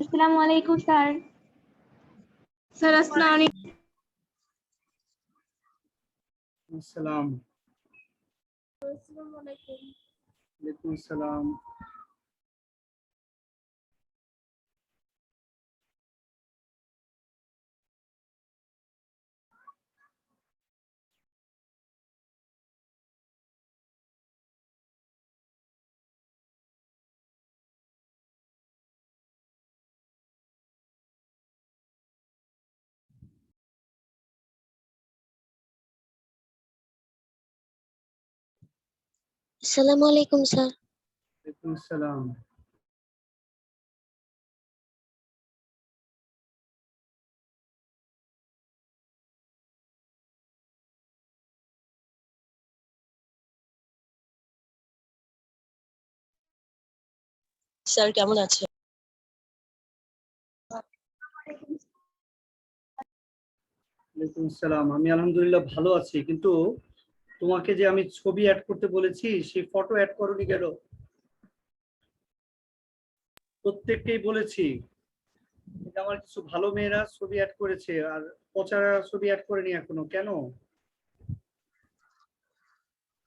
আসসালামু আলাইকুম sir. Sir আসসালামু আলাইকুম। আসসালাম। আসসালামু আলাইকুম। ওয়ালাইকুম আসসালাম। আসসালামু আলাইকুম স্যার। ওয়ালাইকুম আসসালাম। স্যার কেমন আছেন? ওয়ালাইকুম আসসালাম। আমি আলহামদুলিল্লাহ ভালো আছি, কিন্তু তোমাকে যে আমি ছবি অ্যাড করতে বলেছি সেই ফটো অ্যাড করোনি কেন? প্রত্যেককেই বলেছি, কিন্তু আমার কিছু ভালো মেয়েরা ছবি অ্যাড করেছে আর পচারা ছবি অ্যাড করেনি এখনো, কেন?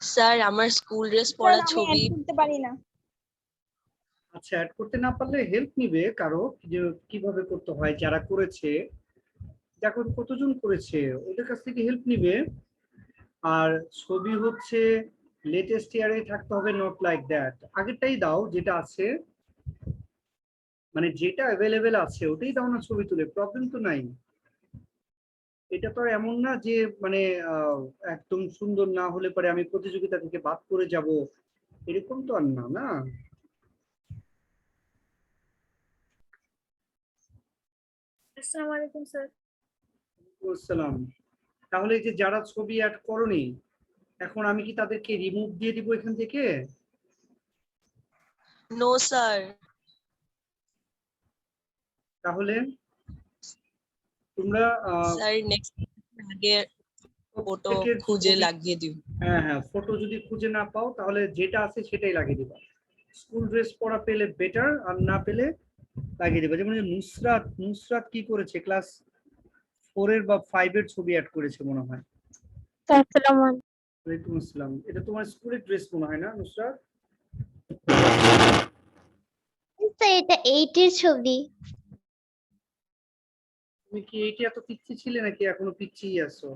স্যার আমার স্কুল ড্রেস পরা আমি ছবি অ্যাড করতে পারি না। আচ্ছা, অ্যাড করতে না পারলে হেল্প নিবে কারো, যে কিভাবে করতে হয়, যারা করেছে, দেখো কতজন করেছে, ওদের কাছ থেকে হেল্প নিবে। আর ছবি হচ্ছে লেটেস্ট ইয়ারে থাকতে হবে, নট লাইক দ্যাট। আগেরটাই দাও যেটা আছে, মানে যেটা অ্যাভেলেবেল আছে ওটাই দাও না, ছবি তুলে, প্রবলেম তো নাই। এটা তো আর এমন না যে মানে একদম সুন্দর না হলে পরে আমি প্রতিযোগিতা থেকে বাদ করে যাব, এরকম তো আর না, না? আসসালামু আলাইকুম স্যার। আসসালাম। তাহলে এই যে যারা ছবি অ্যাড করনি, এখন আমি কি তাদেরকে রিমুভ দিয়ে দিব এখান থেকে? No sir. তাহলে তোমরা স্যার নেক্সট আগে ফটো প্রত্যেকের খুঁজে ছবি, লাগিয়ে দিন। হ্যাঁ হ্যাঁ, ফটো যদি খুঁজে না পাও তাহলে যেটা আছে সেটাই লাগিয়ে দিবা। স্কুল ড্রেস পরা পেলে বেটার, আর না পেলে লাগিয়ে দিবা। যেমন নুসরাত, নুসরাত কি করেছে, ক্লাস 4 বা 5 ছবি অ্যাড করেছে মনে হয়। আসসালামু আলাইকুম। ওয়ালাইকুম আসসালাম। এটা তোমার স্কুলের ড্রেস মনে হয় না নুসরাত? স্যার এটা 8 এর ছবি। তুমি কি এইটা এত পিচ্ছি ছিলে নাকি এখনো পিচ্ছিই আছো?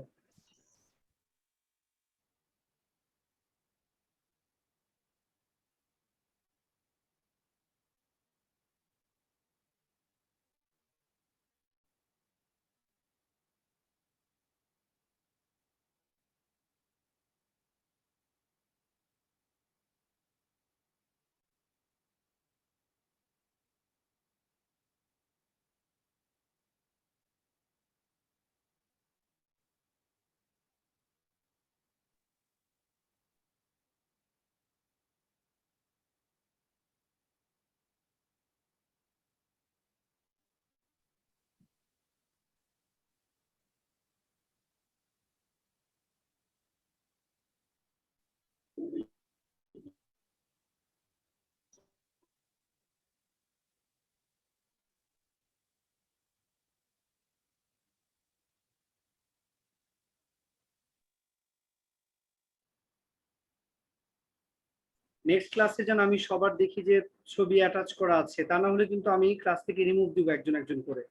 নেক্সট ক্লাসে যেন আমি সবার দেখি যে ছবি অ্যাটাচ করা আছে, তা না হলে কিন্তু আমি ক্লাস থেকে রিমুভ দিব একজন একজন করে।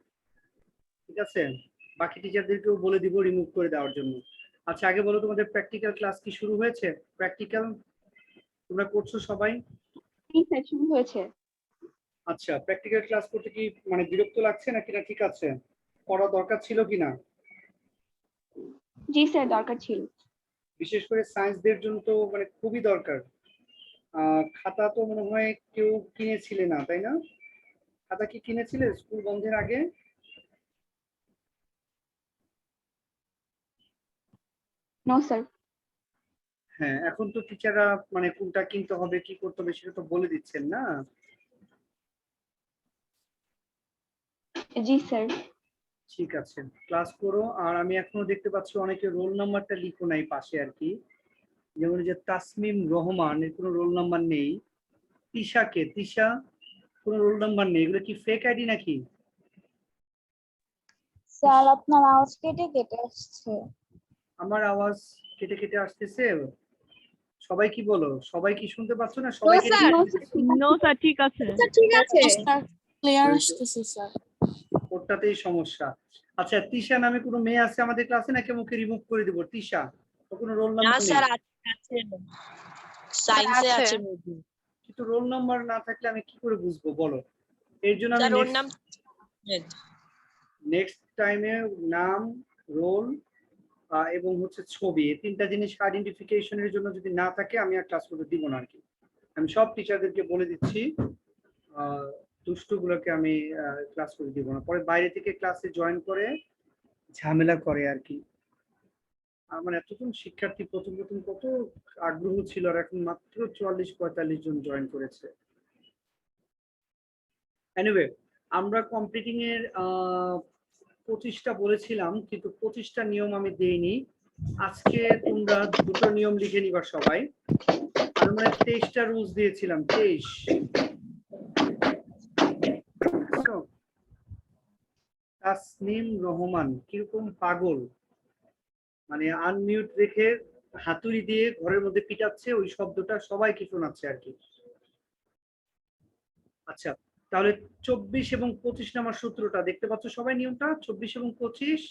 ঠিক আছে, বাকি টিচারদেরকেও বলে দিব রিমুভ করে দেওয়ার জন্য। আচ্ছা, আগে বলো তোমাদের প্র্যাকটিক্যাল ক্লাস কি শুরু হয়েছে? প্র্যাকটিক্যাল তোমরা করছো সবাই? জি স্যার, শুরু হয়েছে। আচ্ছা, প্র্যাকটিক্যাল ক্লাস করতে কি মানে বিরক্ত লাগছে নাকি না ঠিক আছে? করা দরকার ছিল কিনা? জি স্যার, দরকার ছিল। বিশেষ করে সায়েন্সদের জন্য তো মানে খুবই দরকার। খাতা তো মনে হয় কেউ কিনেছিলে না, তাই না? খাতা কি কিনেছিলে স্কুল বন্ধের আগে? No sir. হ্যাঁ, এখন তো টিচাররা মানে কোনটা কিনতে হবে কি করতে হবে সেটা তো বলে দিচ্ছেন না? জি স্যার। ঠিক আছে, ক্লাস করো। আর আমি এখনো দেখতে পাচ্ছি অনেকে রোল নাম্বারটা লিখো নাই পাশে আর কি। যেমন এই যে তাসমিম রহমান, এর কোনো রোল নাম্বার নেই। তিশা কোনো রোল নাম্বার নেই। এগুলো কি ফেক আইডি নাকি? স্যার আপনার আওয়াজ কেটে কেটে আসছে। আমার আওয়াজ কেটে কেটে আসতেছে? সবাই কি বলো? সবাই কি শুনতে পাচ্ছ না? সবাই কেটে কেটে আসতেছে? নো স্যার, ঠিক আছে। ঠিক আছে ক্লিয়ার ওই তো। আসতেছে স্যার। ওটাতেই সমস্যা। আচ্ছা, তিশা নামে কোনো মেয়ে আছে আমাদের ক্লাসে নাকি ওকে রিমুভ করে দিব? তিশা, ও কোনো রোল না নাম্বার নেই? স্যার, আছে সায়েন্সে আছে। আছে maybe। কিন্তু রোল নাম্বার না থাকলে আমি কি করে বুঝবো বলো? এর জন্য আমি স্যার ওর নাম নেক্সট টাইমে নাম, রোল এবং হচ্ছে ছবি, এই তিনটা জিনিস আইডেন্টিফিকেশনের জন্য যদি না থাকে আমি আর ক্লাস করতে দিব না আর কি। আমি সব টিচারদেরকে বলে দিচ্ছি দুষ্টুগুলোকে আমি ক্লাস করে দিব না, পরে বাইরে থেকে ক্লাসে জয়েন করে ঝামেলা করে আর কি। আমার এতজন শিক্ষার্থী প্রথম প্রথম কত আগ্রহ ছিল, আর এখন মাত্র 44-45 জন জয়েন করেছে। এনিওয়ে, আমরা কমপ্লিটিং এর 25টা বলেছিলাম, কিন্তু 25টা নিয়ম আমি দেইনি। আজকে তোমরা দুটো নিয়ম লিখে নিবা সবাই। আমি মানে 23টা রুলস দিয়েছিলাম, 23। তাসনিম রহমান কিরকম পাগল, মানে আনমিউট রেখে হাতুড়ি দিয়ে ঘরের মধ্যে পিটাচ্ছে, ওই শব্দটা সবাইকে শোনাচ্ছে আর কি। আচ্ছা, তাহলে 24 এবং 25 নাম্বার সূত্রটা দেখতে পাচ্ছ সবাই? নিয়মটা 24 এবং 25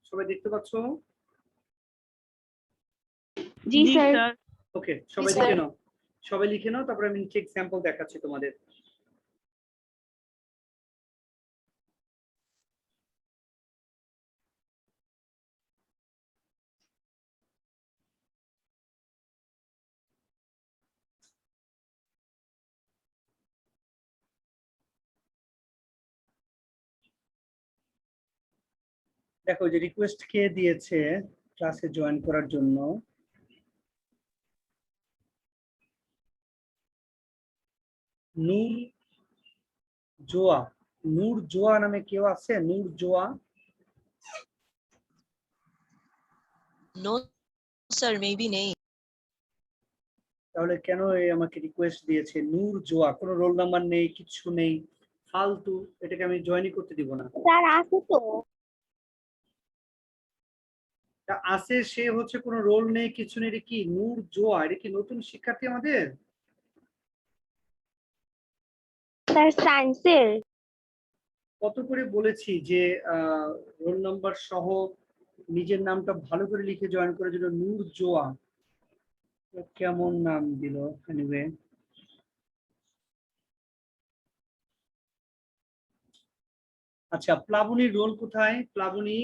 সবাই দেখতে পাচ্ছ? জি স্যার। ওকে, সবাই লিখে নাও, সবাই লিখে নাও, তারপরে আমি নিচে এক্সাম্পল দেখাচ্ছি তোমাদের। দেখো যে রিকোয়েস্ট কে দিয়েছে ক্লাসে জয়েন করার জন্য। নূর জোয়া, নূর জোয়া নামে কেউ আছে? নূর জোয়া? নো স্যার, মেবি নেই। তাহলে কেন আমাকে রিকোয়েস্ট দিয়েছে? নূর জোয়া, কোনো রোল নাম্বার নেই, কিছু নেই, ফালতু, এটাকে আমি জয়েনই করতে দিব না। স্যার আছে তো। তা আছে, সে হচ্ছে কোনো রোল নেই কিছু নেই, এটা কি নূর জোয়া? এটা কি নতুন শিক্ষার্থী আমাদের? স্যার সায়েন্সের। কত করে বলেছি যে রোল নাম্বার সহ নিজের নামটা ভালো করে লিখে জয়েন করার জন্য। নূর জোয়া কেমন নাম দিল? এনিওয়ে, আচ্ছা, প্লাবনীর রোল কোথায়? প্লাবনী,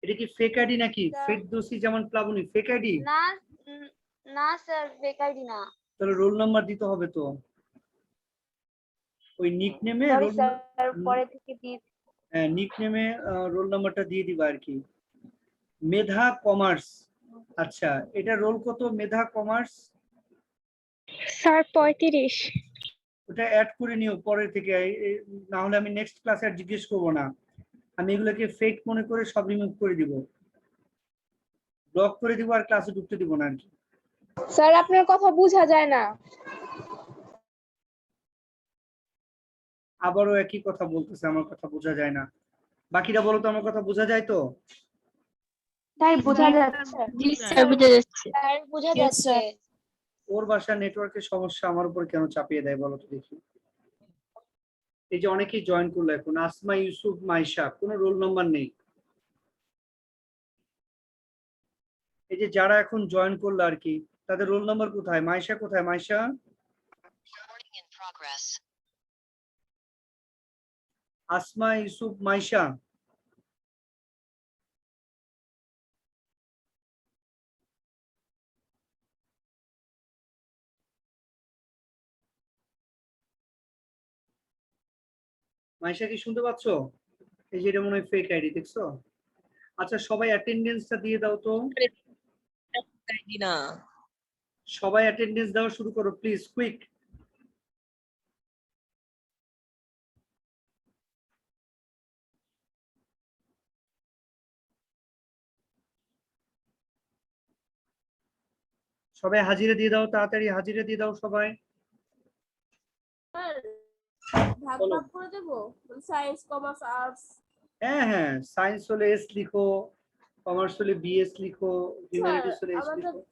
এটা কি ফেক আইডি নাকি? ফেরদৌসী যেমন প্লাবনী ফেক আইডি? না না স্যার বেকারি না। তাহলে রোল নাম্বার দিতে হবে তো, ওই নিকনেমে সরি রোল, স্যার পরে থেকে দিয়ে। হ্যাঁ নিকনেমে রোল নাম্বারটা দিয়ে দিবা আর কি। মেধা কমার্স, আচ্ছা এটা রোল কত? মেধা কমার্স, স্যার 35। ওটা অ্যাড করে নিও পরে থেকে, না হলে আমি নেক্সট ক্লাসে আর জিজ্ঞেস করবো না। আমি এগুলোকে ফেক মনে করে সব রিমুভ করে দিব, ব্লক করে দিব, আর ক্লাসে ঢুকতে দিব না আর কি। স্যার আপনার কথা বোঝা যায় না। আবারও একই কথা বলতেছে, আমার কথা বোঝা যায় না। বাকিরা বলো তো, আমার কথা বোঝা যায় তো? স্যার বোঝা যাচ্ছে। জি স্যার বুঝা যাচ্ছে। স্যার বোঝা Yes, যাচ্ছে। sir. ওর বাসার নেটওয়ার্কের সমস্যা আমার উপর কেন চাপিয়ে দেয় বলো তো দেখি। এই যে অনেকেই জয়েন করলো এখন, আসমা, ইউসুফ, মাইশা, কোনো রোল নাম্বার নেই। এই যে যারা এখন জয়েন করলো আর কি, তাদের রোল নাম্বার কোথায়? মাইশা কোথায়? মাইশা, আসমা, ইউসুফ, মাইশা। মাইশা কি শুনতে পাচ্ছ? এই যে এটা মনে হয় ফেক আইডি, দেখছো? আচ্ছা সবাই অ্যাটেন্ডেন্সটা দিয়ে দাও তো। ID না। সবাই অ্যাটেন্ডেন্স দেওয়া শুরু করো প্লিজ, কুইক। সবাই হাজিরা দিয়ে দাও, তাড়াতাড়ি হাজিরা দিয়ে দাও সবাই। ভাগ বলো। ভাগ করে দেবো, সায়েন্স, কমার্স, আর্টস। হ্যাঁ হ্যাঁ, সায়েন্স হলে এস লিখো, কমার্স হলে বিএস লিখো, হিউম্যানিটিস হলে এস আমাদের লিখো।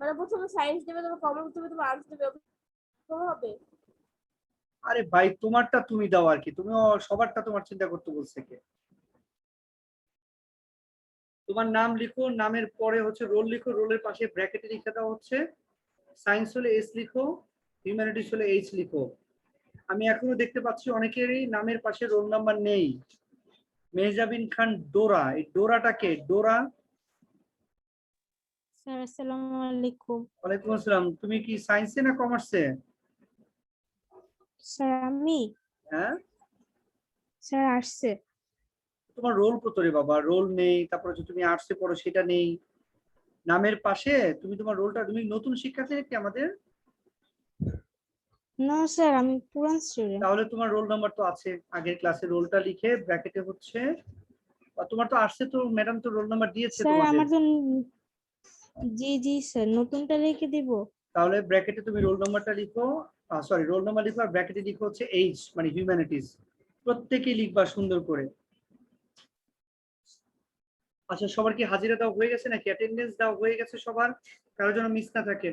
মানে প্রথমে সায়েন্স দেবে, তারপর কমার্স দেবে, তারপর আর্টস দেবে, এরকম হবে? আরে ভাই, তোমারটা তুমি দাও আর কি, তুমি সবারটা তোমার চিন্তা করতে বলছে কে? তোমার নাম লিখো, নামের পরে হচ্ছে রোল লিখো, রোলের পাশে ব্র্যাকেটে লিখে দাও হচ্ছে সায়েন্স হলে এস লিখো, হিউম্যানিটিস হলে এইচ লিখো। আমি এখনো দেখতে পাচ্ছি অনেকেরই নামের পাশে রোল নাম্বার নেই। মেহজাবিন খান ডোরা, এই ডোরাটা কে? ডোরা। স্যার আসসালামু আলাইকুম। ওয়ালাইকুম আসসালাম। তুমি কি সায়েন্সে না কমার্সে? স্যার আমি হ্যাঁ, স্যার আসছে। তোমার রোল কত রে বাবা? রোল নেই, তারপরে যে তুমি আর্টসে পড়ো সেটা নেই। নামের পাশে তুমি তোমার রোলটা, তুমি নতুন শিক্ষার্থী নাকি আমাদের? না স্যার, আমি পুরান স্টুডেন্ট। তাহলে তোমার রোল নাম্বার তো আছে, আগের ক্লাসে রোলটা লিখে ব্র্যাকেটে হচ্ছে, তোমার তো আর্টসে তো ম্যাডাম তো রোল নাম্বার দিয়েছে স্যার তোমাদের। আমার তো জি জি স্যার, নতুনটা লিখে দিব। তাহলে ব্র্যাকেটে তুমি রোল নাম্বারটা লিখো, সরি রোল নাম্বার লিখো, আর ব্র্যাকেটে লিখো হচ্ছে এইচ মানে হিউম্যানিটিস। প্রত্যেকেই লিখবা সুন্দর করে। আচ্ছা সবার কি হাজিরা দেওয়া হয়ে গেছে নাকি? অ্যাটেন্ডেন্স দেওয়া হয়ে গেছে সবার? কারোর জন্য মিস না থাকে।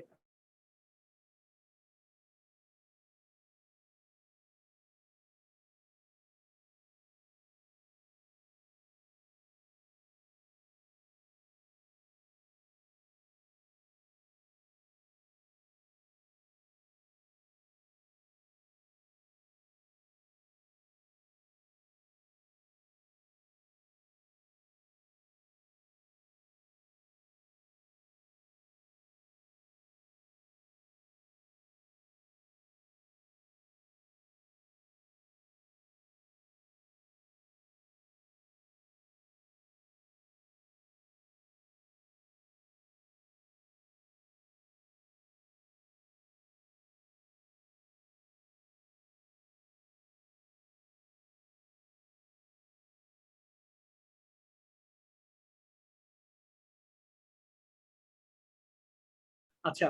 আচ্ছা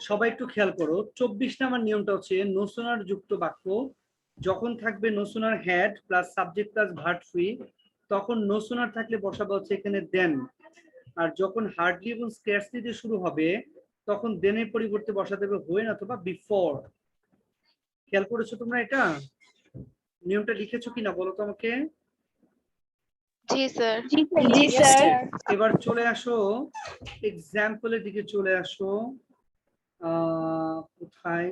সবাই একটু খেয়াল করো, 24 নাম্বার নিয়মটা হচ্ছে নোসোনার যুক্ত বাক্য যখন থাকবে no sooner had plus subject plus verb three, তখন নোসোনার থাকলে বসাবো হচ্ছে এখানে দেন। আর যখন হার্ডলি এবং স্ক্যার্সলি দিয়ে শুরু হবে, তখন দেনের পরিবর্তে বসাতে হবে হোয়েন অথবা বিফোর। খেয়াল করেছো তোমরা এটা? নিয়মটা লিখেছো কিনা বলো তো আমাকে। জি স্যার। জি স্যার। এবার চলে আসো এক্সাম্পলের দিকে, চলে আসো। কোথায়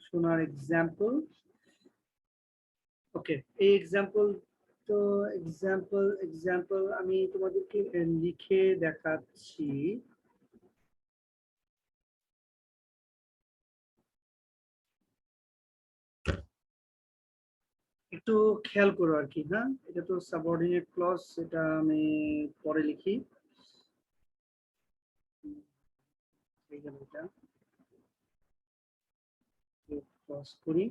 শোনার এক্সাম্পল? ওকে, এই এক্সাম্পল তো এক্সাম্পল আমি তোমাদেরকে লিখে দেখাচ্ছি। একটু খেয়াল করো আর কি। হ্যাঁ, এটা তো সাবঅর্ডিনেট ক্লজ, এটা আমি পরে লিখি। এটা ক্লজ করি।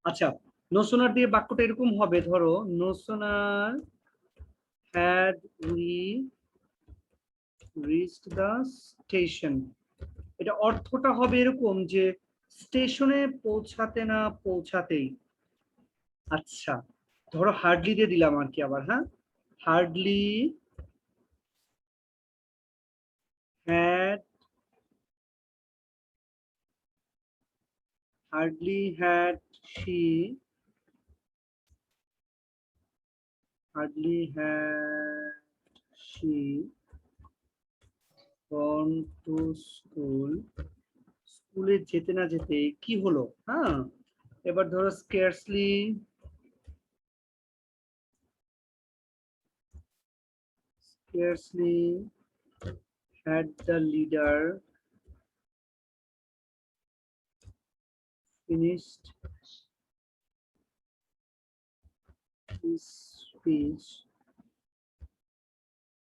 আচ্ছা, নোসোনার দিয়ে বাক্যটা এরকম হবে, ধরো no sooner had we reached the station. এটা অর্থটা হবে এরকম যে স্টেশনে পৌঁছাতে না পৌঁছাতেই। আচ্ছা ধরো হার্ডলি দিয়ে দিলাম আর কি আবার। হ্যাঁ, hardly had, hardly had she, hardly had she gone to school, স্কুলে যেতে না যেতে কি হলো? হ্যাঁ, এবার ধরো scarcely, scarcely had the leader finished his speech.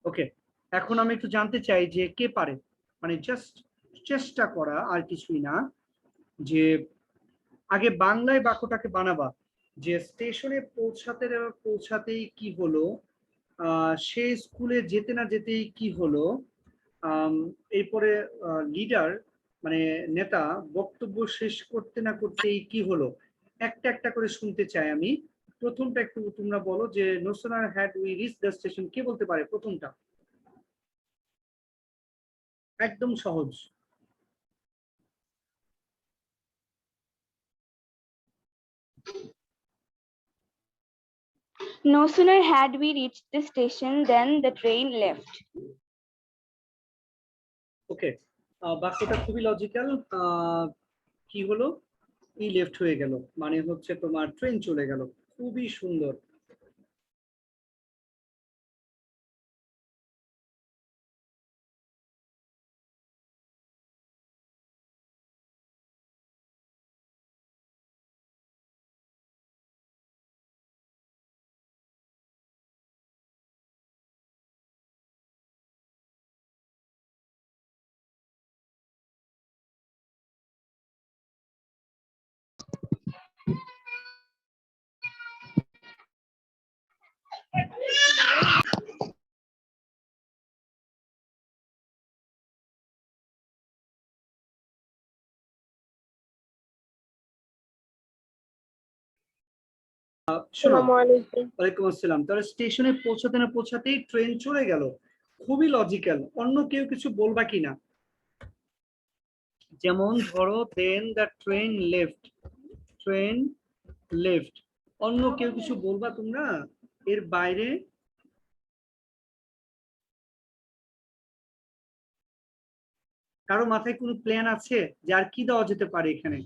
ওকে, এখন আমি একটু জানতে চাই যে কে পারে, মানে জাস্ট চেষ্টা করা আর কিছুই না, যে আগে বাংলায় বাক্যটাকে বানাবা যে স্টেশনে পৌঁছাতেই কি হলো, সে স্কুলে যেতে না যেতেই কি হলো, এরপরে লিডার মানে নেতা বক্তব্য শেষ করতে না করতেই কি হলো। একটা একটা করে শুনতে চাই আমি। প্রথমটা একটু তোমরা বলো যে no sooner had we reached the station, কে বলতে পারে প্রথমটা? একদম সহজ। No sooner had we reached the station than the train left. ওকে, বাক্যটা খুবই লজিক্যাল। কি হলো? ই লেফট হয়ে গেল, মানে হচ্ছে তোমার ট্রেন চলে গেল। খুবই সুন্দর। শোনো, ওয়ালাইকুম আসসালাম। তাহলে স্টেশনে পৌঁছাতে না পৌঁছাতেই ট্রেন চলে গেল, খুবই লজিক্যাল। অন্য কেউ কিছু বলবা কিনা? যেমন ধরো then the train left, train left. অন্য কেউ কিছু বলবা তোমরা এর বাইরে? কারো মাথায় কোনো প্ল্যান আছে যে আর কি দেওয়া যেতে পারে এখানে?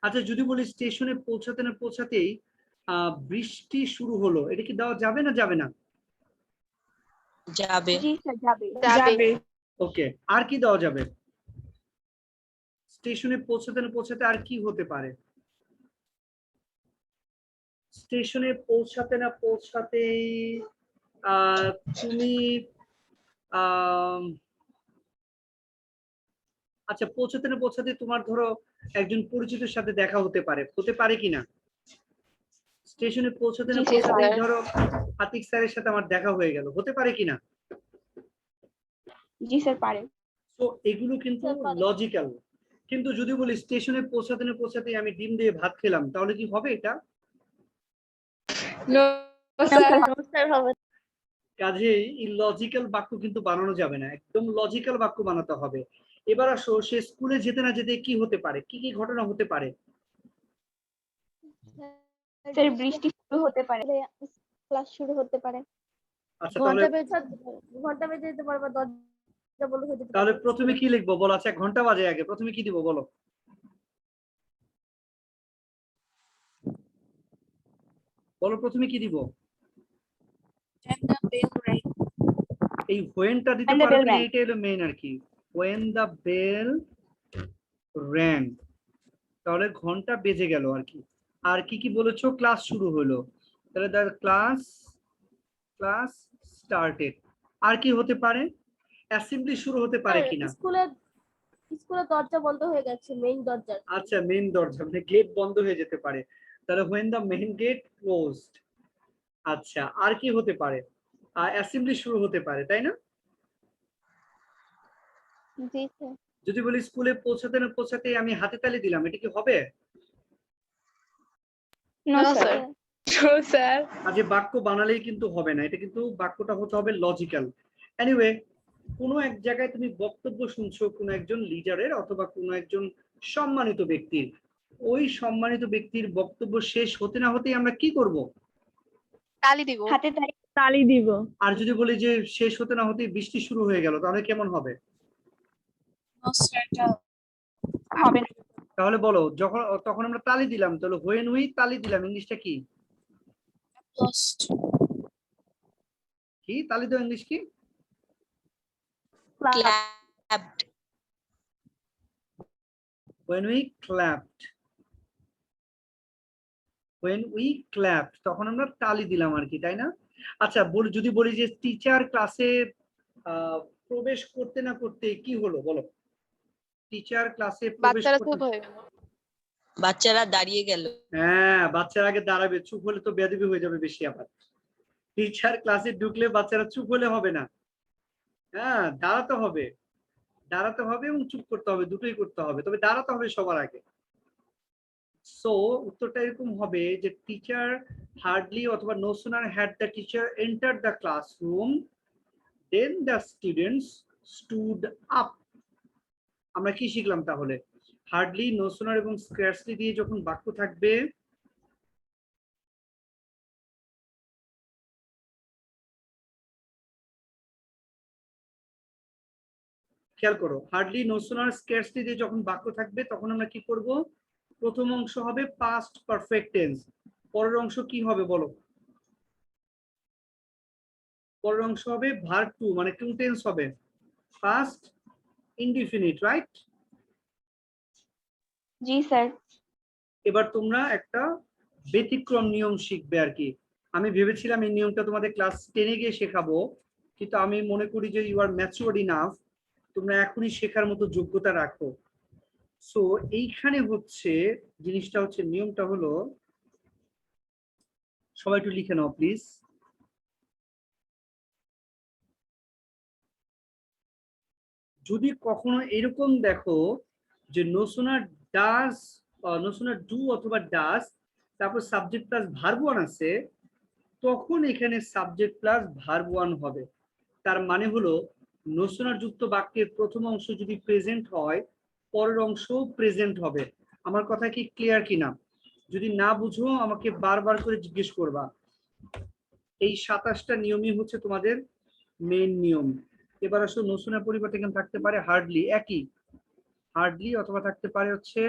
আচ্ছা, যদি বলি স্টেশনে পৌঁছাতে না পৌঁছাতেই বৃষ্টি শুরু হলো, এটা কি দেওয়া যাবে না যাবে না? যাবে। জি স্যার, যাবে। যাবে। ওকে, আর কি দেওয়া যাবে? স্টেশনে পৌঁছাতে না পৌঁছাতে আর কি হতে পারে? স্টেশনে পৌঁছাতে না পৌঁছাতেই তুমি আচ্ছা, পৌঁছাতে না পৌঁছাতে তোমার ধরো একজন পরিচিতের সাথে দেখা হতে পারে কিনা? স্টেশনে পৌঁছাতে না জি, পৌঁছাতে স্যার। ধরো আতিক স্যারের সাথে আমার দেখা হয়ে গেল, হতে পারে কিনা? জি স্যার, পারে। তো এগুলো কিন্তু স্যার, পারে। লজিক্যাল। কিন্তু যদি বলি স্টেশনে পৌঁছাতে না পৌঁছাতে আমি ডিম দিয়ে ভাত খেলাম, তাহলে কি হবে এটা? No sir. স্যার হবে। কাজেই ইলজিক্যাল বাক্য কিন্তু বানানো যাবে না, একদম লজিক্যাল বাক্য বানাতে হবে। এবার আসো, সে স্কুলে যেতে না যেতে কি হতে পারে, কি কি ঘটনা হতে পারে? স্যার, বৃষ্টি শুরু হতে পারে। ক্লাস শুরু হতে পারে। আচ্ছা, তাহলে ঘন্টা বেজে যেতে পারে বা দরজা বন্ধ হয়ে যেতে তাহলে পারে। প্রথমে কি লিখবো বলো? আচ্ছা, 1 ঘন্টা বাজে আগে, প্রথমে কি দিব বলো? বলো প্রথমে কি দিব? এই হোয়েনটা দিতে When the পারো bell কিনা, rang. এটা হলো মেইন আর কি। when the bell rang, তাহলে ঘন্টা বেজে গেল আর কি। আর কি কি বলেছো? ক্লাস শুরু হলো, তাহলে the class started। আর কি হতে পারে? অ্যাসেম্বলি শুরু হতে পারে কিনা? স্কুলের দরজা বন্ধ হয়ে গেছে, মেইন দরজা। আচ্ছা, মেইন দরজা মানে গেট বন্ধ হয়ে যেতে পারে, তাহলে when the main gate closed। আচ্ছা, আর কি হতে পারে? অ্যাসেম্বলি শুরু হতে পারে, তাই না? জি স্যার। যদি বলি স্কুলে পৌঁছাতে না পৌঁছাতে আমি হাতে তালি দিলাম, এটা কি হবে? No No, sir. sir. No sir. আজ বাক্য বানালেই কিন্তু হবে না, এটা কিন্তু বাক্যটা হতে হবে লজিক্যাল। এনিওয়ে, কোনো এক জায়গায় তুমি বক্তব্য শুনছো কোনো একজন লিডারের অথবা কোনো একজন সম্মানিত ব্যক্তির, ওই সম্মানিত ব্যক্তির বক্তব্য শেষ হতে না হতেই আমরা কি করব? তালি দিব। হাতে তালি তালি দিব। আর যদি বলি যে শেষ হতে না হতেই বৃষ্টি শুরু হয়ে গেল, তাহলে কেমন হবে? হবে না। তাহলে বলো, যখন তখন আমরা তালি দিলাম, তাহলে হোয়েন উই তালি দিলাম ইংলিশটা কি? কি তালি দাও ইংলিশ কি? Clapped. when we clapped তখন আমরা তালি দিলাম আর কি, তাই না? আচ্ছা যদি বলি যে টিচার ক্লাসে প্রবেশ করতে না করতে কি হলো বলো? টিচার ক্লাসে প্রবেশ বাচ্চারা করতে, চুপ হয়ে গেল। বাচ্চারা দাঁড়িয়ে গেল। হ্যাঁ বাচ্চারা আগে দাঁড়াবে, চুপ হলে তো বেয়াদবি হয়ে যাবে বেশি। আবার টিচার ক্লাসে ঢুকলে বাচ্চারা চুপ হলে হবে না, হ্যাঁ দাঁড়াতে হবে, দাঁড়াতে হবে এবং চুপ করতে হবে, দুটোই করতে হবে, তবে দাঁড়াতে হবে সবার আগে। সো উত্তরটা এরকম হবে যে টিচার হার্ডলি অথবা no sooner had the teacher enter the classroom then the students stood up. আমরা কি শিখলাম তাহলে? হার্ডলি, নো সুনার এবং স্ক্যার্সলি দিয়ে যখন বাক্য থাকবে, খেয়াল করো, হার্ডলি, নো সুনার, স্ক্যার্সলি দিয়ে যখন বাক্য থাকবে তখন আমরা কি করব? প্রথম অংশ হবে পাস্ট পারফেক্ট টেন্স, পরের অংশ কি হবে বলো? পরের অংশ হবে ভার্ব টু, মানে কোন টেন্স হবে? Past indefinite, right? জি স্যার। এবার তোমরা একটা ব্যতিক্রম নিয়ম শিখবে আর কি। আমি ভেবেছিলাম এই নিয়মটা তোমাদের ক্লাস 10-এ গিয়ে শেখাবো, কিন্তু আমি মনে করি যে ইউ আর ম্যাচিউরড ইনাফ, তোমরা এখনই শেখার মতো যোগ্যতা রাখো। সো এইখানে হচ্ছে জিনিসটা হচ্ছে, নিয়মটা হলো, সবাই একটু লিখে নাও প্লিজ। যদি কখনো এরকম দেখো যে no sooner does, no sooner do অথবা ডাস, তারপর সাবজেক্ট প্লাস ভার্ব ওয়ান আছে, তখন এখানে সাবজেক্ট প্লাস ভার্ব ওয়ান হবে। তার মানে হলো নো সুনার যুক্ত বাক্যের প্রথম অংশ যদি প্রেজেন্ট হয়, পরের অংশ প্রেজেন্ট হবে। আমার কথা কি ক্লিয়ার কিনা? যদি না বুঝো আমাকে বারবার করে জিজ্ঞেস করবা। এই 27টা নিয়মই হচ্ছে তোমাদের মেইন নিয়ম। এবার আসো, নো সুনার পরিবর্তে এখানে থাকতে পারে হার্ডলি, একই হার্ডলি, অথবা থাকতে পারে হচ্ছে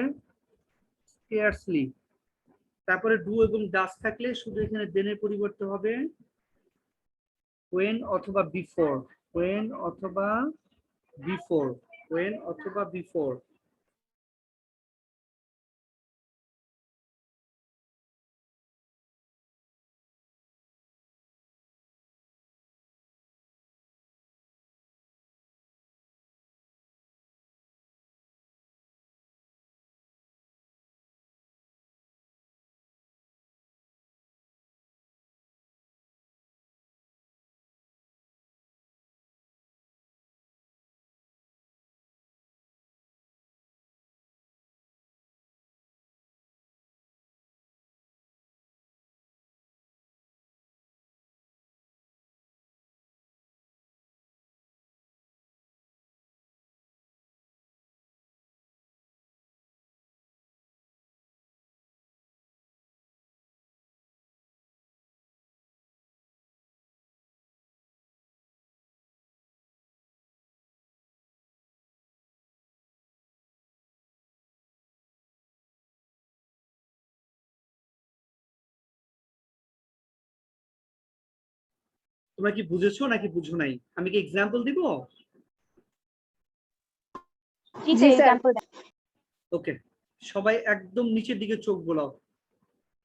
স্কেয়ারসলি। তারপরে ডু এবং ডাস থাকলে শুধু এখানে দেনের পরিবর্তে হবে when অথবা বিফোর, when অথবা বিফোর, when অথবা বিফোর। তোমরা কি বুঝেছো নাকি বুঝো নাই? আমি কি এক্সাম্পল দিব? জি স্যার, এক্সাম্পল দেন। ওকে, সবাই একদম নিচের দিকে চোখ বোলাও,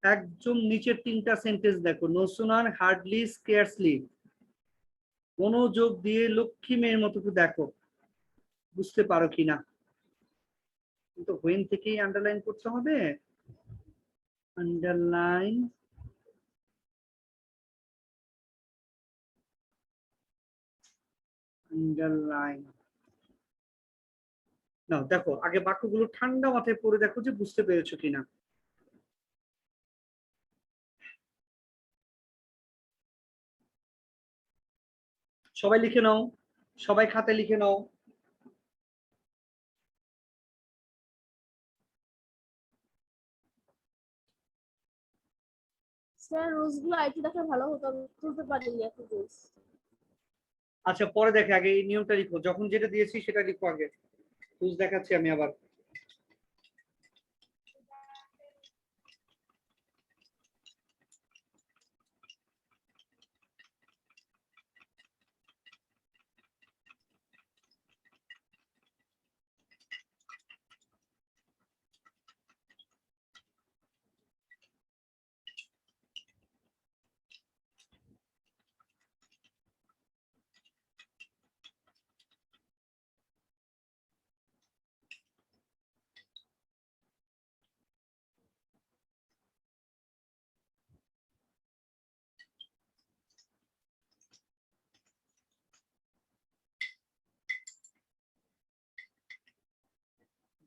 একদম নিচের 3টা সেন্টেন্স দেখো। নো সুনার, হার্ডলি, স্কেয়ারসলি, মনোযোগ দিয়ে লক্ষ্মী মেয়ের মতো একটু দেখো, বুঝতে পারো কিনা। কিন্তু হোয়েন থেকেই আন্ডারলাইন করতে হবে, আন্ডারলাইন, আন্ডারলাইন। না দেখো, আগে বাক্যগুলো ঠান্ডা মাথায় পড়ে দেখো যে বুঝতে পেরেছো কিনা। সবাই লিখে নাও, সবাই খাতায় লিখে নাও। স্যার রুলস গুলো আইটি দেখে ভালো হতো, আমি তুলতে পারিনি এত রুলস। আচ্ছা পরে দেখে, আগে এই নিয়মটা লিখো, যখন যেটা দিয়েছি সেটা লিখো আগে। রুলস দেখাচ্ছি আমি আবার।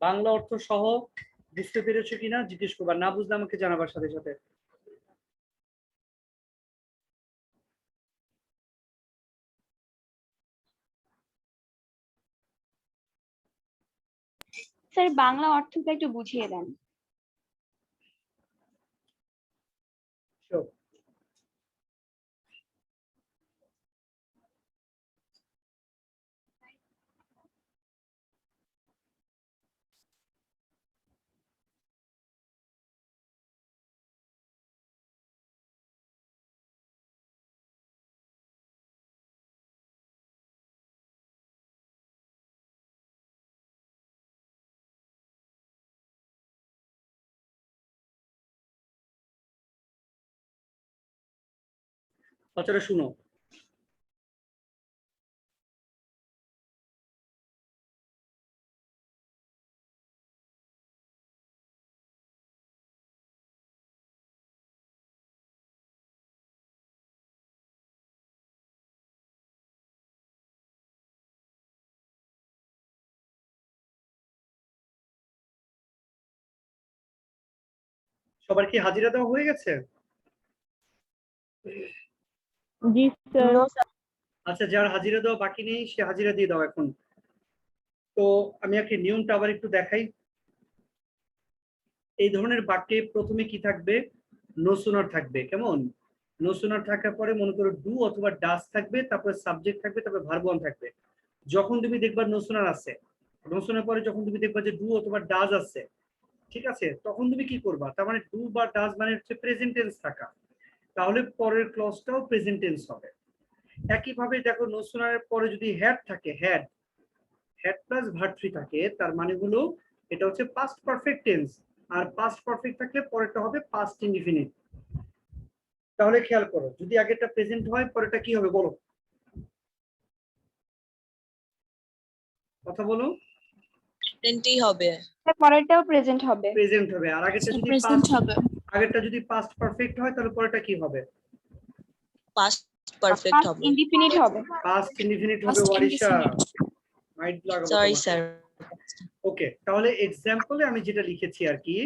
বাংলা অর্থ সহ বুঝতে পেরেছো কিনা জিজ্ঞেস করবা, না বুঝলে আমাকে জানাবার সাথে সাথে। স্যার বাংলা অর্থটা একটু বুঝিয়ে দেন। Sure. বাচ্চারা শুনো, সবার কি হাজিরা দেওয়া হয়ে গেছে? জি স্যার। No, sir. আচ্ছা, যার হাজিরা দেওয়া বাকি নেই সে হাজিরা দিয়ে দাও এখন। তো আমি একটা নিয়মটা আবার একটু দেখাই। এই ধরনের বাক্যে প্রথমে কি থাকবে? নো সুনার থাকবে। কেমন? নো সুনার থাকার পরে মনে করো ডু অথবা ডাস থাকবে, তারপরে সাবজেক্ট থাকবে, তারপরে ভার্ব ওয়ান থাকবে। যখন তুমি দেখবা নো সুনার আছে, নো সুনার পরে যখন তুমি দেখবা যে ডু অথবা ডাজ আছে, ঠিক আছে, তখন তুমি কি করবা? তার মানে ডু বা ডাজ মানে হচ্ছে প্রেজেন্ট টেন্স থাকা, তাহলে পরের ক্লজটাও প্রেজেন্ট টেন্স হবে। একইভাবে দেখো নো সুনারের পরে যদি হ্যাড থাকে, হ্যাড প্লাস ভার্ব থ্রি থাকে, তার মানে হলো এটা হচ্ছে পাস্ট পারফেক্ট টেন্স, আর পাস্ট পারফেক্ট থাকলে পরেরটা হবে পাস্ট ইনডিফিনিট। তাহলে খেয়াল করো, যদি আগেরটা প্রেজেন্ট হয় পরেরটা কি হবে বলো, কথা বলো। প্রেজেন্টই হবে। পরেরটাও প্রেজেন্ট হবে। প্রেজেন্ট হবে। আর আগেরটা যদি প্রেজেন্ট হবে। আগেরটা যদি পাস্ট পারফেক্ট হয় তাহলে পরেরটা কি হবে? পাস্ট পারফেক্ট পাস্ট হবে। ইনডিফিনিট হবে। পাস্ট ইনডিফিনিট হবে। Past Warisha, indefinite। মাইন্ড লাগাবো সরি তোমাকে। স্যার। ওকে, তাহলে এক্সাম্পলে আমি যেটা লিখেছি আর কি,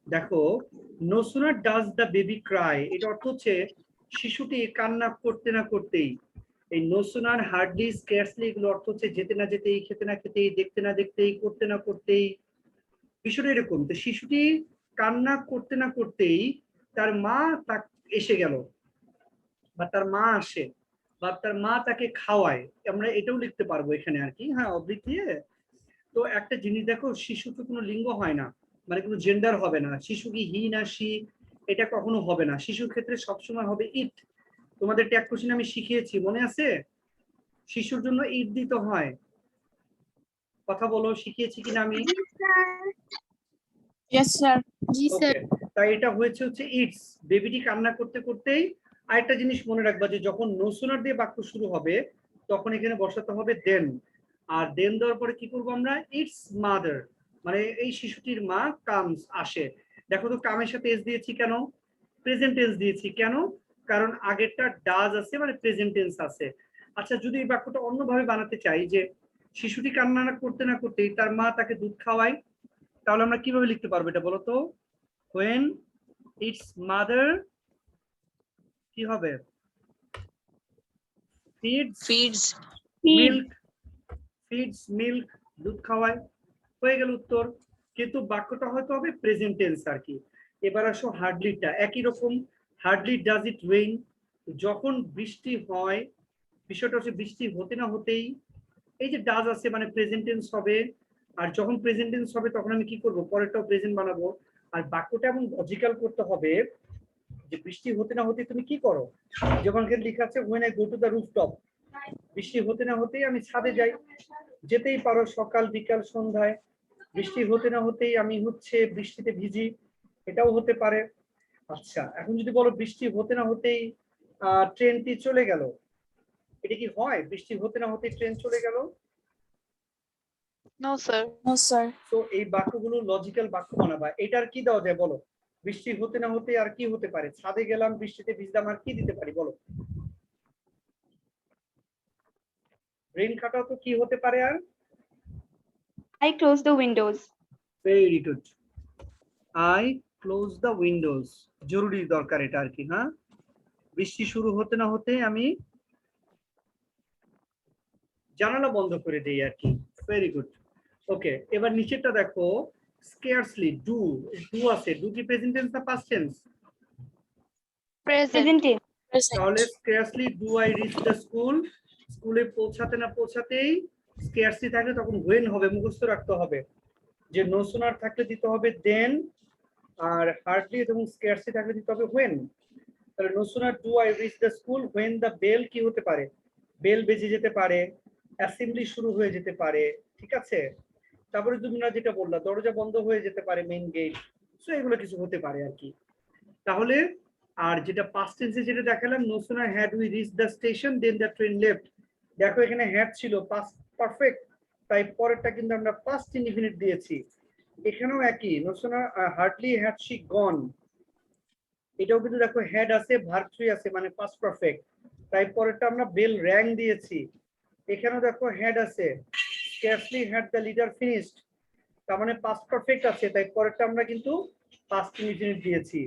দেখো no sooner does the baby cry, এটা অর্থ হচ্ছে শিশুটি কান্না করতে না করতেই। এই নো সুনার, হার্ডলি, স্কেয়ারসলি এগুলো অর্থ হচ্ছে যেতে না যেতেই, খেতে না খেতেই, দেখতে না দেখতেই, করতে না করতেই। বিষয়টা এরকম, তো শিশুটি কান্না করতে না করতেই তার মা তা এসে গেল, বা তার মা আসে, বা তার মা তাকে খাওয়ায়। আমরা এটাও লিখতে পারবো এখানে আর কি, হ্যাঁ, অবলিক দিয়ে। তো একটা জিনিস দেখো, শিশু তো কোনো লিঙ্গ হয় না, মানে কোনো জেন্ডার হবে না। শিশু কি হি না সি, এটা কখনো হবে না। শিশুর ক্ষেত্রে সবসময় হবে ইট। তোমাদের ট্যাগ কোশ্চেন আমি শিখিয়েছি, মনে আছে? শিশুর জন্য ইট দিতে হয়। কথা বলো, শিখিয়েছি কিনা আমি? Yes sir. জি ওকে, তাই এটা হচ্ছে ইটস। বেবিটি কান্না করতে করতেই। আরেকটা জিনিস মনে রাখবা, যে যখন নো সুনার দিয়ে বাক্য শুরু হবে তখন এখানে বসাতে হবে দেন। আর দেন দেওয়ার পরে কি করবো আমরা? ইটস মাদার, মানে এই শিশুটির মা কামস, আসে। দেখো তো কামের সাথে এস দিয়েছি কেন? প্রেজেন্ট টেন্স দিয়েছি কেন? কারণ আগেরটা ডাজ আছে, মানে প্রেজেন্ট টেন্স আছে। আচ্ছা, যদি এই বাক্যটা অন্যভাবে বানাতে চাই, যে শিশুটি কান্না না করতেই তার মা তাকে দুধ খাওয়ায়, তাহলে আমরা কিভাবে লিখতে পারবো এটা বলো তো? when its mother কি হবে? feeds feeds milk, feeds milk, দুধ খাওয়ায়, হয়ে গেল উত্তর। কিন্তু বাক্যটা হয়তো হবে প্রেজেন্ট টেন্স আর কি। এবার আসো হার্ডলিটা, একই রকম। হার্ডলি ডাজ ইট রেইন, যখন বৃষ্টি হয়, বিষয়টা হচ্ছে বৃষ্টি হতে না হতেই, এই যে ডাজ আছে মানে প্রেজেন্ট টেন্স হবে। আর যখন প্রেজেন্ট টেন্স হবে তখন আমি কি করব, পরেরটাও প্রেজেন্ট বানাবো। আর বাক্যটা এমন লজিক্যাল করতে হবে যে বৃষ্টি হতে না হতে তুমি কি করো। যেমন এখানে লেখা আছে when I go to the rooftop, বৃষ্টি হতে না হতেই আমি ছাদে যাই। যেতেই পারো সকাল বিকাল সন্ধ্যায়। বৃষ্টি হতে না হতেই আমি হচ্ছে বৃষ্টিতে ভিজি, এটাও হতে পারে। আচ্ছা, এখন যদি বলো বৃষ্টি হতে না হতেই ট্রেনটি চলে গেল, এটা কি হয়? বৃষ্টি হতে না হতেই ট্রেন চলে গেল? No sir. No, sir. তো এই বাক্যগুলো লজিক্যাল বাক্য বানাবা। এটার কি দেওয়া যায় বলো? বৃষ্টি হতে না হতে আর কি হতে পারে? ছাদে গেলাম, বৃষ্টিতে ভিজলাম, আর কি দিতে পারি বলো? রেইন খাটাও তো কি হতে পারে আর? I close the windows. Very good, I close the Windows, জরুরি দরকার এটা আর কি। হ্যাঁ, বৃষ্টি শুরু হতে না হতে আমি জানালা বন্ধ করে দেই আর কি। Very good. ওকে, এবার নিচেরটা দেখো, স্কেয়ারসলি ডু, ডু আছে, ডু কি প্রেজেন্ট টেন্স না past tense? Present. Present tense. তাহলে Present. Scarcely do I reach the school, স্কুলে পৌঁছাতে না পৌঁছাতেই, স্কেয়ারসলি থাকলে তখন হোয়েন হবে, মুখস্থ রাখতে হবে যে নো সুনার থাকলে দিতে হবে দেন, আর হার্ডলি এবং স্কেয়ারসলি থাকলে দিতে হবে হোয়েন। তাহলে no sooner do I reach the school when the bell কি হতে পারে? বেল বেজে যেতে পারে, অ্যাসেম্বলি শুরু হয়ে যেতে পারে, ঠিক আছে। তারপরে তোমরা যেটা বললা দরজা বন্ধ হয়ে যেতে পারে, মেইন গেট, সো এগুলো কিছু হতে পারে আর কি। তাহলে আর যেটা পাস্ট টেন্সে যেটা দেখালাম, no sooner had we reach the station then the train left, দেখো এখানে হ্যাড ছিল পাস্ট পারফেক্ট, তাই পরেরটা কিন্তু আমরা পাস্ট ইনডিফিনিট দিয়েছি। এখানেও একই, no sooner hardly had she gone, এটাও কিন্তু দেখো হ্যাড আছে, ভার্ব থ্রি আছে, মানে পাস্ট পারফেক্ট, তাই পরেরটা আমরা বেল র্যাং দিয়েছি। এখানেও দেখো হ্যাড আছে, স্ক্যারসলি হ্যাড দ্য লিডার ফিনিশড, তার মানে পাস্ট পারফেক্ট আছে, তাই পরেরটা আমরা কিন্তু পাস্ট ইনডিফিনিট দিয়েছি।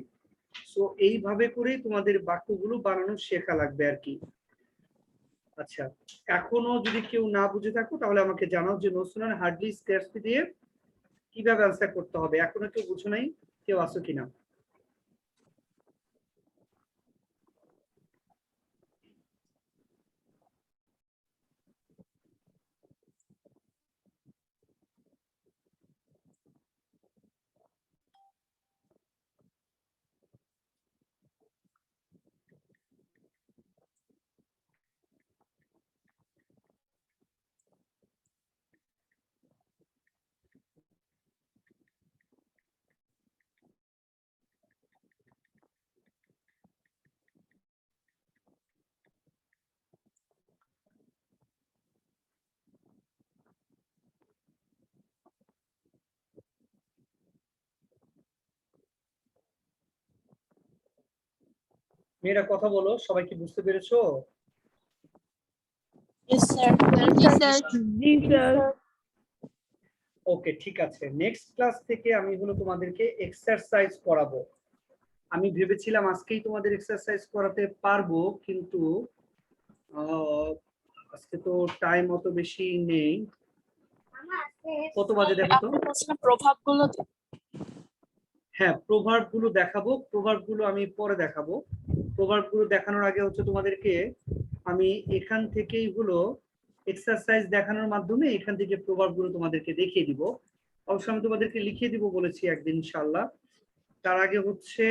সো এইভাবে করেই তোমাদের বাক্যগুলো বানানো শেখা লাগবে আর কি। আচ্ছা, এখনো যদি কেউ না বুঝে থাকো তাহলে আমাকে জানাও যে নো সুনার হার্ডলি স্ক্যারসলি দিয়ে কিভাবে আনসার করতে হবে। এখনো কেউ বুঝো নাই? কেউ আসো কিনা? মেয়েরা কথা বলো, সবাই কি বুঝতে পেরেছো? Yes, sir. জি স্যার। ওকে, ঠিক আছে। নেক্সট ক্লাস থেকে আমি হলো তোমাদেরকে এক্সারসাইজ করাবো। আমি ভেবেছিলাম আজকেই তোমাদের এক্সারসাইজ করাতে পারবো, কিন্তু আজকে তো টাইম অত বেশি নেই। কত বাজে দেখো তো? আপনি বলছেন প্রভাবগুলো হ্যাঁ, প্রভাব গুলো দেখাবো, প্রভাব গুলো আমি পরে দেখাবো। প্রভাব গুলো দেখানোর আগে হচ্ছে তোমাদেরকে আমি এখান থেকেই হলো এক্সারসাইজ দেখানোর মাধ্যমে এখান থেকে প্রভাব গুলো তোমাদেরকে দেখিয়ে দিব। অবশ্য আমি তোমাদেরকে লিখিয়ে দিব বলেছি একদিন ইনশাআল্লাহ। তার আগে হচ্ছে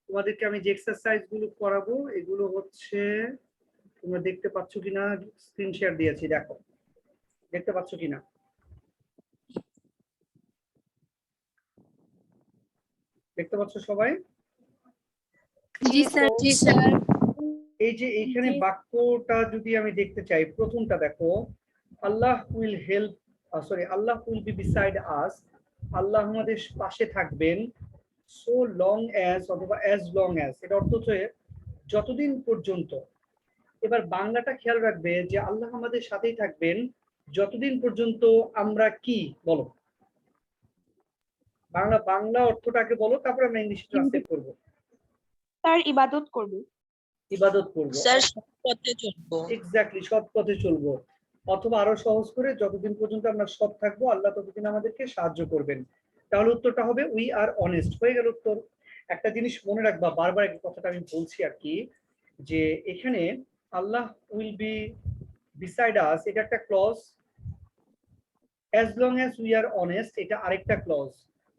তোমাদেরকে আমি যে এক্সারসাইজ গুলো করাবো এগুলো হচ্ছে, তোমরা দেখতে পাচ্ছ কিনা, স্ক্রিন শেয়ার দিয়েছি, দেখো দেখতে পাচ্ছ কিনা? দেখতে পাচ্ছ সবাই? জি স্যার। জি স্যার এই যে এইখানে বাক্যটা যদি আমি দেখতে চাই, প্রথমটা দেখো, Allah will help, sorry, Allah will be beside us, Allah আমাদের পাশে থাকবেন, সো লং অ্যাজ অথবা অ্যাজ লং অ্যাজ, এটা অর্থ হচ্ছে যতদিন পর্যন্ত। এবার বাংলাটা খেয়াল রাখবে যে আল্লাহ আমাদের সাথেই থাকবেন যতদিন পর্যন্ত আমরা কি বলো, বাংলা বাংলা অর্থটাকে বলো, তারপর আমরা ইংলিশ ট্রান্সলেট করবো। তার ইবাদত করব। ইবাদত করব। স্যার সৎ পথে চলবো। এক্স্যাক্টলি, সৎ পথে চলবো। অথবা আরো সহজ করে, যতদিন পর্যন্ত আমরা সৎ থাকবো আল্লাহ ততদিন আমাদেরকে সাহায্য করবেন। তাহলে উত্তরটা হবে উই আর অনেস্ট। হয়ে গেল উত্তর। একটা জিনিস মনে রাখবা, বারবার এই কথাটা আমি বলছি আর কি, যে এখানে Allah will be beside us, এটা একটা clause. As long as we are honest, এটা আরেকটা ক্লজ।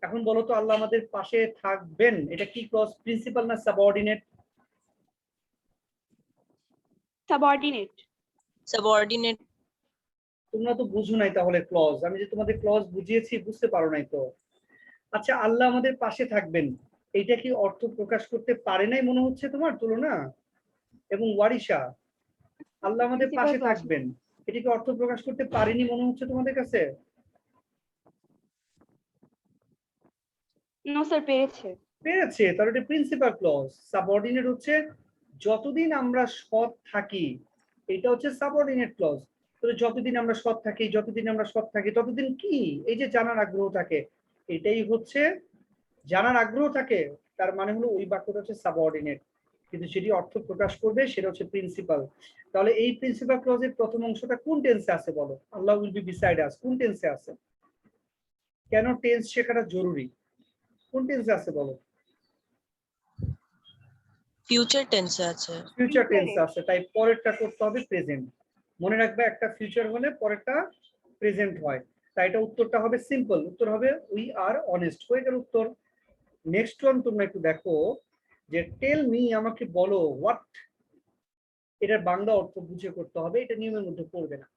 এখন বলো তো, আল্লাহ আমাদের পাশে থাকবেন, এটা কি ক্লজ? প্রিন্সিপাল না সাবঅর্ডিনেট? সাবঅর্ডিনেট। সাবঅর্ডিনেট। তোমরা তো বুঝো নাই তাহলে ক্লজ। আমি যে তোমাদের ক্লজ বুঝিয়েছি, বুঝতে পারো নাই তো। আচ্ছা, আল্লাহ আমাদের পাশে থাকবেন, এইটা কি অর্থ প্রকাশ করতে পারে নাই মনে হচ্ছে তোমার তুলনা? এবং ওয়ারিশা, আল্লাহ আমাদের Principal পাশে clause. থাকবেন, এটা কি অর্থ প্রকাশ করতে পারেনি মনে হচ্ছে তোমাদের কাছে? নো স্যার, পেরেছে। পেরেছে, তাহলে এটা প্রিন্সিপাল ক্লজ। সাবঅর্ডিনেট হচ্ছে যতদিন আমরা সৎ থাকি, এটা হচ্ছে সাবঅর্ডিনেট ক্লজ। তাহলে যতদিন আমরা সৎ থাকি, যতদিন আমরা সৎ থাকি, ততদিন কি? এই যে জানার আগ্রহ থাকে, এটাই হচ্ছে জানার আগ্রহ থাকে, তার মানে হলো ওই বাক্যটা হচ্ছে সাবঅর্ডিনেট, কিন্তু সেটি অর্থ প্রকাশ করবে সেটা হচ্ছে প্রিন্সিপাল। তাহলে এই প্রিন্সিপাল ক্লজের প্রথম অংশটা কোন টেন্সে আছে বলো? আল্লাহ উইল বি বিসাইড আস কোন টেন্সে আছে? কেন টেন্স শেখাটা জরুরি? কোন টেন্সে আছে বলো? ফিউচার টেন্সে আছে। ফিউচার টেন্সে আছে, তাই পরেরটা করতে হবে প্রেজেন্ট। মনে রাখবে, একটা ফিউচার হলে পরেরটা প্রেজেন্ট হয়। তাই এটা উত্তরটা হবে সিম্পল, উত্তর হবে উই আর অনেস্ট। হয়ে গেল উত্তর। নেক্সট ওয়ান তোমরা একটু দেখো, যে টেল মি, আমাকে বলো, হোয়াট, এটার বাংলা অর্থ বুঝে করতে হবে, এটা নিয়মের মধ্যে পড়বে না।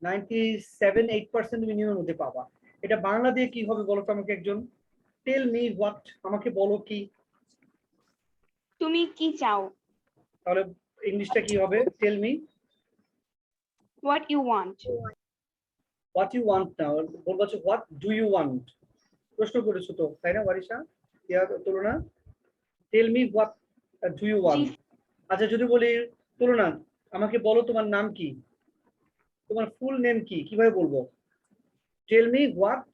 97-8% তুমি নিয়মের মধ্যে পাবা। এটা বাংলা দিয়ে কি হবে বলো তো আমাকে একজন? টেল মি হোয়াট, আমাকে বলো কি। তুমি কি চাও? তাহলে ইংলিশটা কি হবে? Tell me what you want. What you want না, বলবো হচ্ছে হোয়াট ডু ইউ ওয়ান্ট। প্রশ্ন করেছো তো, তাই না ওয়ারিশা? তুলনা, tell me what do you want. আচ্ছা, যদি বলি তুলনা, আমাকে বলো তোমার নাম কি, তোমার ফুল নেম কি, কিভাবে বলবো? Tell me what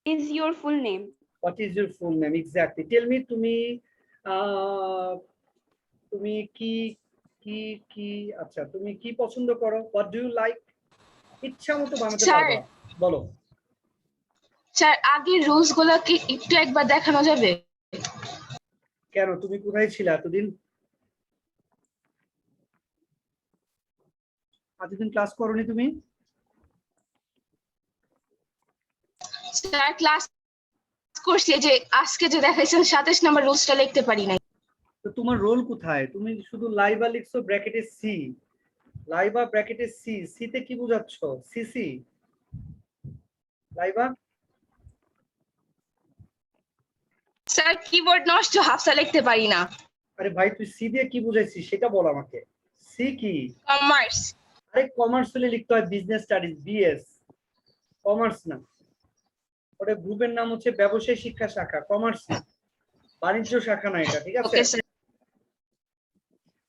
is your full name. What is your full name, exactly. Tell me, তুমি তুমি কি কি কি আচ্ছা, তুমি কি পছন্দ করো? What do you like. ইচ্ছা মতো বানাতে স্যার। পারবা, বলো। স্যার, আগের রুলস গুলো কি একটু একবার দেখানো যাবে? কেন, তুমি কোথায় ছিলে এতদিন? এতদিন ক্লাস করোনি তুমি? স্যার, ক্লাস করছি, যে আজকে যে দেখাইছেন 27 নম্বর রুলসটা লিখতে পারি নাই। তো তোমার রোল কোথায়? তুমি শুধু লাইভা লিখছো ব্র্যাকেটে সি, লাইভা ব্র্যাকেটে সি, সিতে কি বোঝাচ্ছ? সিসি লাইভা। স্যার, কিবোর্ড নষ্ট, হাফসা লিখতে পারি না। আরে ভাই, তুই সি দিয়ে কি বুঝাইছিস সেটা বল আমাকে। সি কি? কমার্স। আরে কমার্স হলে লিখতে হয় বিজনেস স্টাডিজ, বিএস, কমার্স না। ওটা গ্রুপের নাম হচ্ছে ব্যবসায় শিক্ষা শাখা, কমার্স না, বাণিজ্য শাখা না এটা, ঠিক আছে? Okay sir.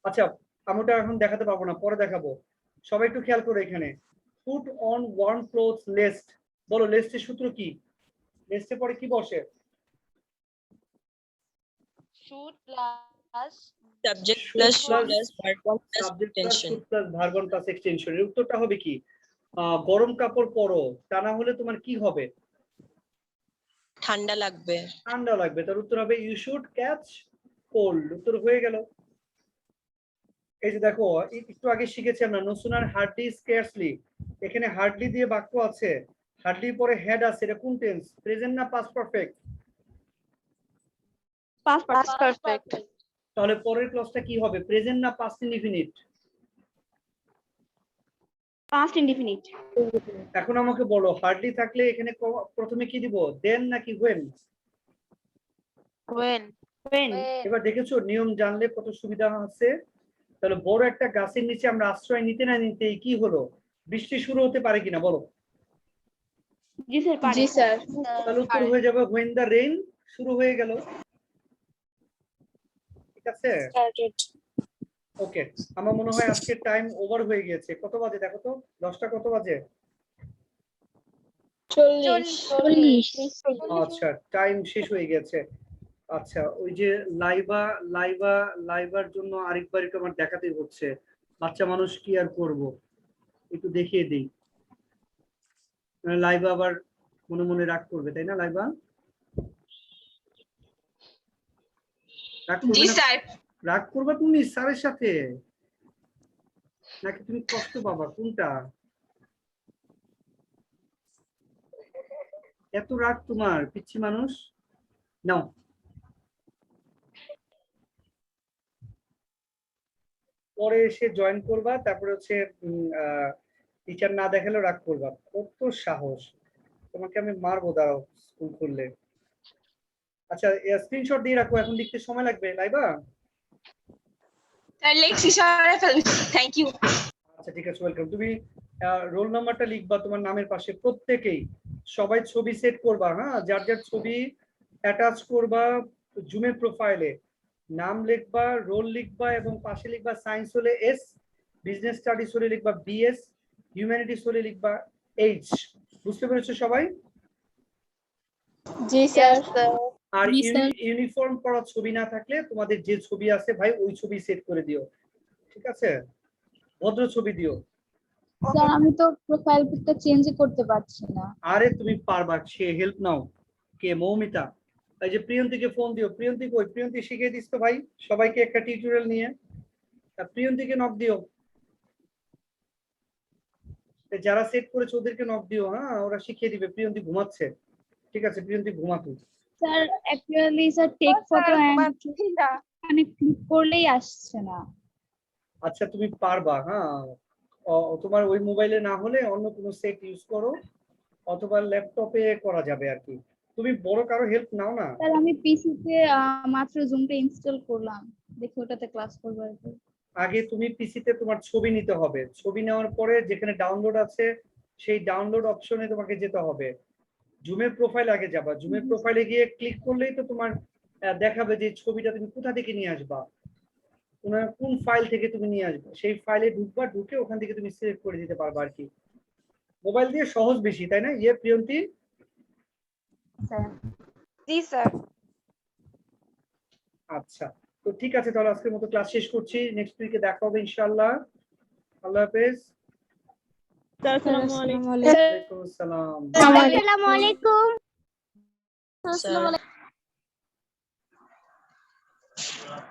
আচ্ছা, আমি ওটা এখন দেখাতে পারবো না, পরে দেখাবো। সবাই একটু খেয়াল করো এখানে, put on warm clothes list. বলো লিস্টের সূত্র কি? লিস্টে পরে কি বসে? Should plus subject plus should plus verb plus subject plus extension. Should plus verb plus extension. এর উত্তরটা হবে কি? গরম কাপড় পরো, তা না হলে তোমার কি হবে? ঠান্ডা লাগবে। ঠান্ডা লাগবে। তার উত্তর হবে ইউ শুড ক্যাচ কোল্ড। উত্তর হয়ে গেল। এই যে দেখো, একটু আগে শিখেছি আমরা নো সুনার হার্ডলি স্কেয়ারসলি, এখানে হার্ডলি দিয়ে বাক্য আছে, হার্ডলি পরে হেড আছে, এটা কোন টেন্স? প্রেজেন্ট না পাস্ট পারফেক্ট? Past perfect. তাহলে পরের ক্লজটা কি হবে? প্রেজেন্ট না পাস্ট ইনডিফিনিট? Past indefinite. এখন আমাকে বলো, হার্ডলি থাকলে এখানে প্রথমে কি দিব, দেন নাকি হোয়েন? When. When. এবার দেখেছো নিয়ম জানলে কত সুবিধা আছে। তাহলে বড় একটা গাছের নিচে আমরা আশ্রয় নিতে না নিতেই কি হলো, বৃষ্টি শুরু হতে পারে কিনা বলো? জি স্যার, পারে। জি স্যার। তাহলে উত্তর হয়ে যাবে when the rain শুরু হয়ে গেল। ঠিক আছে, ওকে। আমার মনে হয় আজকের টাইম ওভার হয়ে গিয়েছে। কত বাজে দেখো তো, 10টা কত বাজে? আচ্ছা টাইম শেষ হয়ে গেছে। আচ্ছা ওই যে লাইবার জন্য আরেকবার একটু আমার দেখাতেই হচ্ছে, বাচ্চা মানুষ কি আর করব, একটু দেখিয়ে দিই। লাইবা আবার মনে মনে রাগ করবে, তাই না লাইবা? রাগ করবে জি না? স্যার। রাগ করবা তুমি স্যারের সাথে, নাকি তুমি কষ্ট পাবা, কোনটা? এত রাগ তোমার পিচ্ছি মানুষ? নাও পরে এসে জয়েন করবা, তারপরে হচ্ছে টিচার না দেখালেও রাগ করবা। কত সাহস, তোমাকে আমি মারবো, দাঁড়াও স্কুল খুললে। আচ্ছা স্ক্রিনশট দিয়ে রাখো, এখন লিখতে সময় লাগবে লাইবা। স্যার লেখছি সরাই ফেলুন, থ্যাংক ইউ। আচ্ছা ঠিক আছে, ওয়েলকাম। তুমি রোল নাম্বারটা লিখবা তোমার নামের পাশে, প্রত্যেকেই সবাই ছবি সেট করবা, হ্যাঁ যার যার ছবি অ্যাটাচ করবা জুমের প্রোফাইলে, নাম লিখবা, রোল লিখবা এবং পাশে লিখবা সায়েন্স হলে এস, বিজনেস স্টাডিজ হলে লিখবা বিএস, হিউম্যানিটিস হলে লিখবা এইচ। বুঝতে পেরেছো সবাই? জি স্যার। আর জি, স্যার। ইউনিফর্ম পরা ছবি না থাকলে তোমাদের যে ছবি আছে ভাই ওই ছবি সেট করে দিও, ঠিক আছে? ভদ্র ছবি দিও। স্যার আমি তো প্রোফাইল পিকটা চেঞ্জ করতে পারছি না। আরে তুমি পারবা, সে হেল্প নাও। কে? মৌমিতা। এই যে প্রিয়ন্তীকে ফোন দিও। প্রিয়ন্তী কই? প্রিয়ন্তী শিখিয়ে দিস তো ভাই সবাইকে একটা টিউটোরিয়াল নিয়ে। প্রিয়ন্তীকে নক দিও, যারা সেট করেছে ওদেরকে নক দিও, হ্যাঁ ওরা শিখিয়ে দিবে। প্রিয়ন্তী ঘুমাচ্ছে, ঠিক আছে প্রিয়ন্তী ঘুমাতো। Sir actually sir take photo মানে ক্লিক করলেই আসছে না। আচ্ছা তুমি পারবা, হ্যাঁ তোমার ওই মোবাইলে না হলে অন্য কোনো সেট ইউজ করো, অথবা ল্যাপটপে করা যাবে আর কি। তুমি বড় কারো হেল্প নাও না। স্যার আমি পিসি তে মাত্র জুমটা ইনস্টল করলাম, দেখি ওটাতে ক্লাস করবো আর কি। আগে তুমি পিসিতে তোমার ছবি নিতে হবে, ছবি নেওয়ার পরে যেখানে ডাউনলোড আছে সেই ডাউনলোড অপশনে তোমাকে যেতে হবে। জুমের প্রোফাইল আগে যাবা, জুমের প্রোফাইলে গিয়ে ক্লিক করলেই তো তোমার দেখাবে যে ছবিটা তুমি কোথা থেকে নিয়ে আসবা, কোন ফাইল থেকে তুমি নিয়ে আসবে, সেই ফাইলে ঢুকবা, ঢুকে ওখান থেকে তুমি সিলেক্ট করে দিতে পারবা আর কি। মোবাইল দিয়ে সহজ বেশি, তাই না প্রিয়ন্তী? জি স্যার। আচ্ছা তো ঠিক আছে, তাহলে আজকের মতো ক্লাস শেষ করছি, নেক্সট উইকে দেখা হবে ইনশাআল্লাহ। আল্লাহ হাফেজ। আসসালামু আলাইকুম। ওয়ালাইকুম আসসালাম। আসসালামু আলাইকুম। স্যার